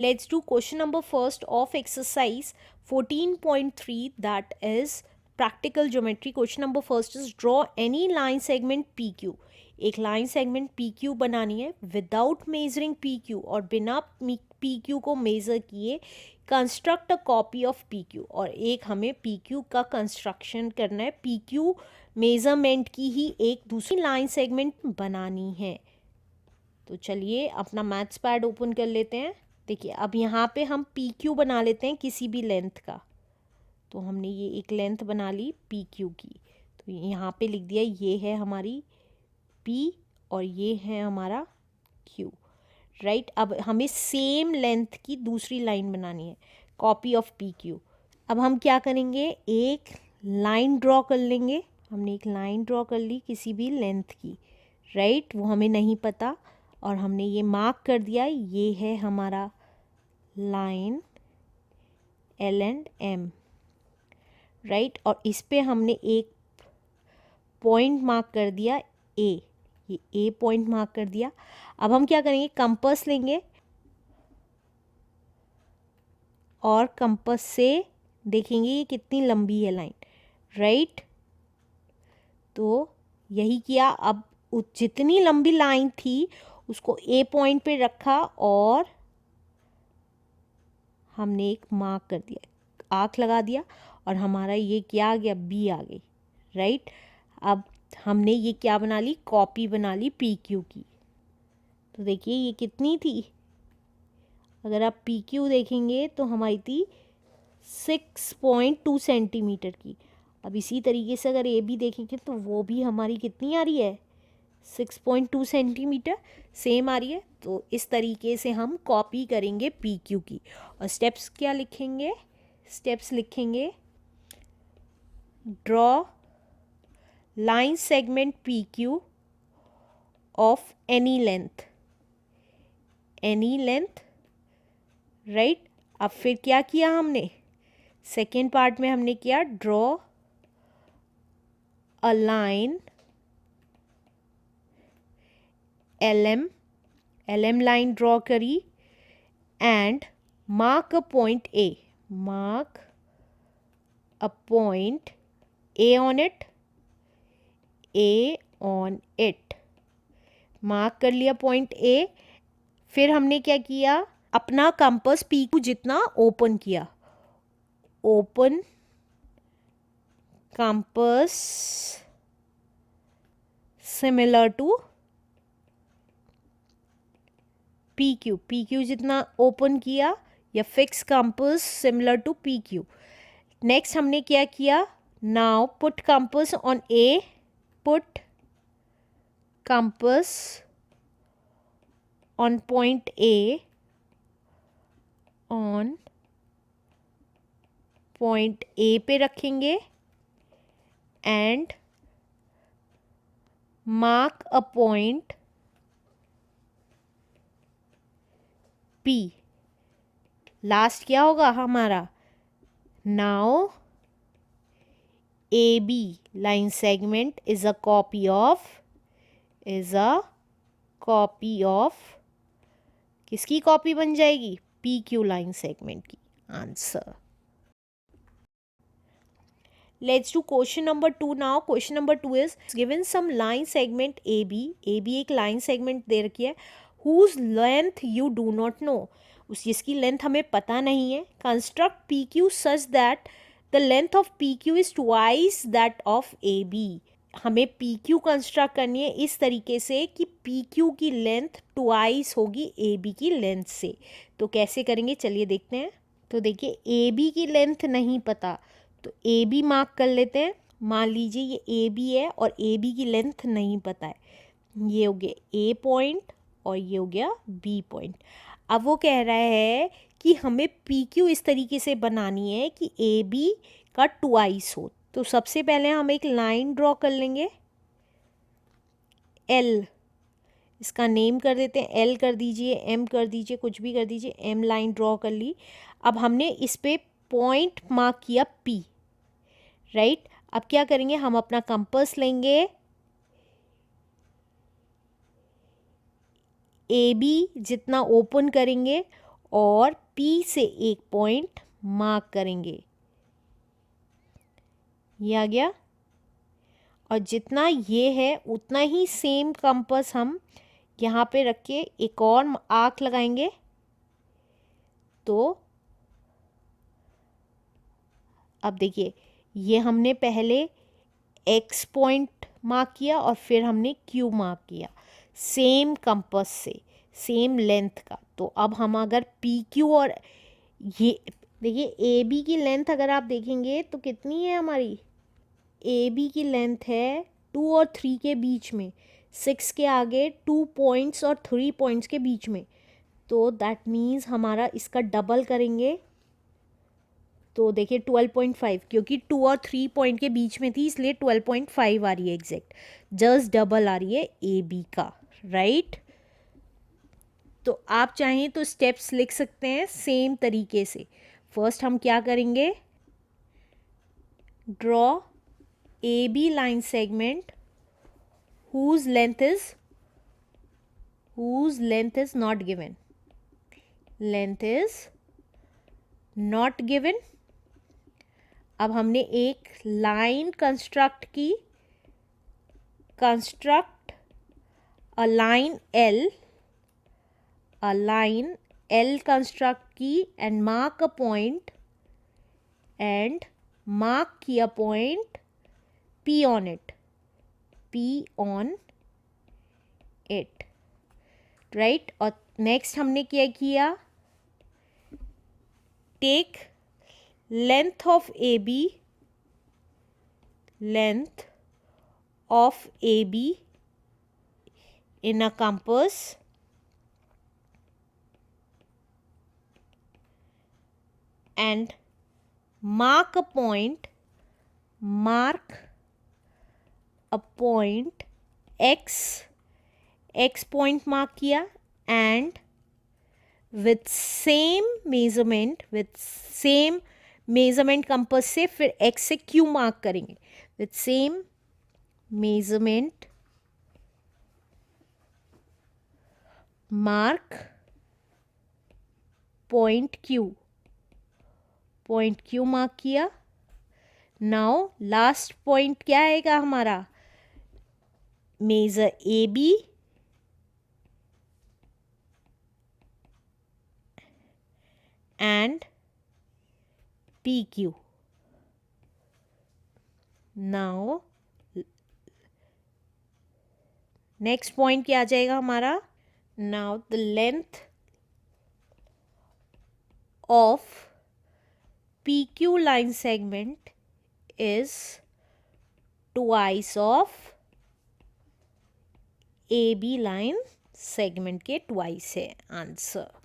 Let's do question number first of exercise 14.3, that is practical geometry. Question number first is draw any line segment PQ. एक line segment PQ बनानी है without measuring PQ, और बिना PQ को measure किए construct a copy of PQ. और एक हमें PQ का कंस्ट्रक्शन करना है, PQ मेज़रमेंट की ही एक दूसरी लाइन सेगमेंट बनानी है. तो चलिए अपना मैथ्स पैड ओपन कर लेते हैं. देखिए अब यहाँ पे हम PQ बना लेते हैं किसी भी लेंथ का. तो हमने ये एक लेंथ बना ली PQ की. तो यहाँ पे लिख दिया ये है हमारी P और ये है हमारा Q. राइट. अब हमें सेम लेंथ की दूसरी लाइन बनानी है, कॉपी ऑफ PQ. अब हम क्या करेंगे, एक लाइन ड्रॉ कर लेंगे. हमने एक लाइन ड्रॉ कर ली किसी भी लेंथ की. राइट. वो हमें नहीं पता और हमने ये मार्क कर दिया, ये है हमारा line L and M. Right. और इस पे हमने एक पॉइंट मार्क कर दिया A. ये A पॉइंट मार्क कर दिया. अब हम क्या करेंगे, कंपास लेंगे और कंपास से देखेंगे ये कितनी लंबी है लाइन. राइट. तो यही किया. अब जितनी लंबी लाइन थी उसको A पॉइंट पे रखा और हमने एक मार्क कर दिया, आर्क लगा दिया और हमारा ये क्या आ गया, B आ गई. राइट. अब हमने ये क्या बना ली, कॉपी बना ली PQ की. तो देखिए ये कितनी थी, अगर आप PQ देखेंगे तो हमारी थी 6.2 सेंटीमीटर की. अब इसी तरीके से अगर AB देखेंगे तो वो भी हमारी कितनी आ रही है, 6.2 सेंटीमीटर सेम आ रही है. तो इस तरीके से हम कॉपी करेंगे PQ की. और स्टेप्स क्या लिखेंगे, स्टेप्स लिखेंगे draw line segment PQ of any length. Any length. Right. अब फिर क्या किया हमने, सेकेंड पार्ट में हमने किया draw a line LM line draw करी and mark a point A. Mark a point A on it. A on it. Mark कर लिया पॉइंट A. फिर हमने क्या किया, अपना कंपास PQ जितना ओपन किया. Open compass similar to PQ जितना ओपन किया, या fix compass similar to PQ. Next हमने क्या किया, now put compass on A. Put compass on point A. On point A पे रखेंगे and mark a point P. Last क्या होगा हमारा, now AB line segment is a copy of किसकी copy बन जाएगी, PQ लाइन सेगमेंट की. Answer. Let's do question number 2 now. Question number 2 is given some line segment AB. AB एक line segment दे रखी है. Whose length you do not know. उस जिसकी length हमें पता नहीं है. Construct PQ such that the length of PQ is twice that of AB. हमें PQ कंस्ट्रक्ट करनी है इस तरीके से कि PQ की लेंथ ट्वाइस होगी AB की लेंथ से. तो कैसे करेंगे चलिए देखते हैं. तो देखिए AB की लेंथ नहीं पता तो AB मार्क कर लेते हैं. मान लीजिए ये AB है और AB की लेंथ नहीं पता है. ये हो गया A पॉइंट और ये हो गया B पॉइंट. अब वो कह रहा है कि हमें PQ इस तरीके से बनानी है कि AB का ट्वाइस हो. तो सबसे पहले हम एक लाइन ड्रॉ कर लेंगे L. इसका नेम कर देते हैं, L कर दीजिए, M कर दीजिए, कुछ भी कर दीजिए. M लाइन ड्रॉ कर ली. अब हमने इस पे पॉइंट मार्क किया P. राइट. अब क्या करेंगे, हम अपना कंपास लेंगे, AB जितना ओपन करेंगे और P से एक पॉइंट मार्क करेंगे। ये आ गया। और जितना ये है उतना ही सेम कंपास हम यहाँ पे रख के एक और आर्क लगाएंगे। तो अब देखिए, ये हमने पहले X पॉइंट मार्क किया और फिर हमने Q मार्क किया सेम कंपास से, सेम लेंथ का। तो अब हम अगर PQ और ये देखिए AB की लेंथ अगर आप देखेंगे तो कितनी है हमारी, AB की लेंथ है 2 और 3 के बीच में, 6 के आगे 2 पॉइंट्स और 3 पॉइंट्स के बीच में। तो दैट मीन्स हमारा इसका डबल करेंगे तो देखिए 12.5, क्योंकि 2 और 3 पॉइंट के बीच में थी इसलिए 12.5 आ रही है एग्जैक्ट, जस्ट डबल आ रही है AB का, राइट। तो आप चाहें तो स्टेप्स लिख सकते हैं सेम तरीके से। फर्स्ट हम क्या करेंगे, draw AB line segment whose length is not given. Length is not given. अब हमने एक लाइन कंस्ट्रक्ट की, construct a line L construct की and mark a point and mark किया point P on it, right. और next हमने क्या किया, take length of AB in a compass and mark a point X point mark किया and with same measurement compass से फिर X से Q mark करेंगे, with same measurement mark point Q mark किया। नाउ लास्ट पॉइंट क्या आएगा हमारा, measure AB and PQ। Now next point क्या आ जाएगा हमारा, now the length of PQ line segment is twice of AB line segment के twice है आंसर।